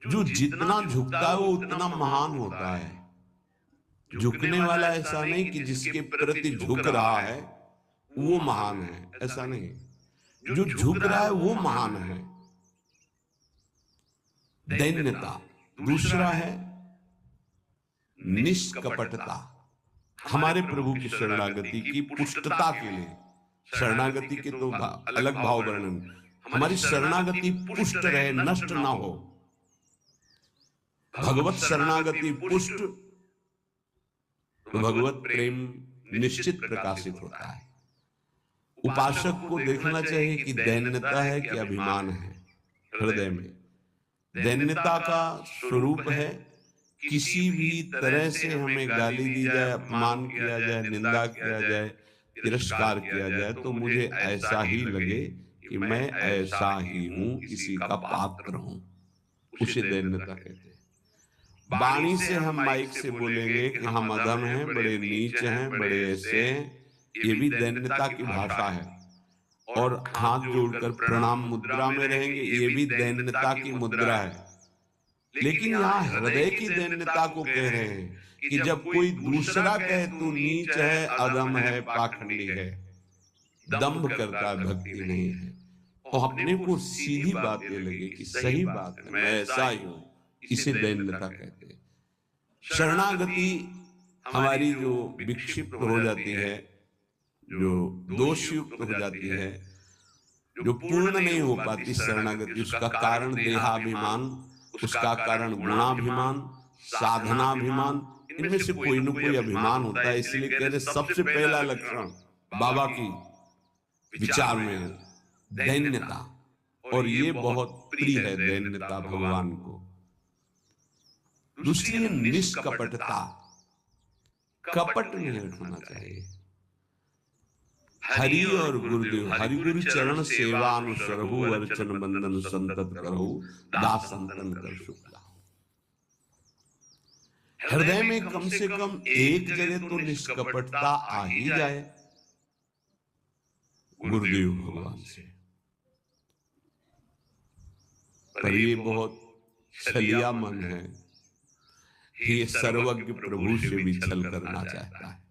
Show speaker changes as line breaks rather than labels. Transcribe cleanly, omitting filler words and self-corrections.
जो जितना झुकता है वो उतना महान होता है। झुकने वाला ऐसा नहीं कि जिसके प्रति झुक रहा है वो महान है, ऐसा नहीं। जो झुक रहा है वो महान है। दैन्यता। दूसरा है निष्कपटता। हमारे प्रभु की शरणागति की पुष्टता के लिए, शरणागति के तो अलग भाव वर्णन, हमारी शरणागति पुष्ट रहे, नष्ट ना हो। भगवत शरणागति पुष्ट तो भगवत प्रेम निश्चित प्रकाशित होता है। उपासक को देखना चाहिए कि दैन्यता है कि अभिमान है हृदय में। दैन्यता का स्वरूप है किसी भी तरह से हमें गाली दी जाए, अपमान किया जाए, निंदा किया जाए, तिरस्कार किया जाए तो मुझे ऐसा ही लगे कि मैं ऐसा ही हूं, इसी का पात्र हूं। उसे दैन्यता कहते हैं। वाणी से हम माइक से बोलेंगे कि हम अधम हैं, बड़े नीच हैं, बड़े ऐसे हैं, ये भी दैन्यता की भाषा है। और हाथ जोड़कर प्रणाम मुद्रा में रहेंगे, ये भी दैन्यता की मुद्रा है। लेकिन यहाँ हृदय की दैन्यता को कह रहे हैं कि जब कोई दूसरा कहे तू नीच है, अधम है, पाखंडी है, दंभ करता है, भक्ति नहीं है, और अपने को सीधी बात ये लगे कि सही बात है, मैं ऐसा ही हूं, इसे दैन्यता कहते हैं। शरणागति हमारी जो विक्षिप्त हो जाती है, जो दोषयुक्त हो जाती है, जो पूर्ण नहीं हो पाती शरणागति, उसका कारण देहाभिमान, उसका कारण गुणाभिमान, साधनाभिमान, इनमें से कोई न कोई अभिमान होता है। इसलिए कह रहे सबसे पहला लक्षण बाबा की विचार में दैन्यता, और ये बहुत प्रिय है दैन्यता भगवान को। दूसरी है निष्कपटता। कपट नहीं होना चाहिए। हरि और गुरुदेव, हरि गुरु चरण सेवा अनुसरहु, अर्चन बंदन संतत करहु, दास संतन कर शुक्ला। हृदय में कम से कम एक जगह तो निष्कपटता आ ही जाए गुरुदेव भगवान से। पर ये बहुत छलिया मन है, ये सर्वज्ञ प्रभु से भी छल करना चाहता है।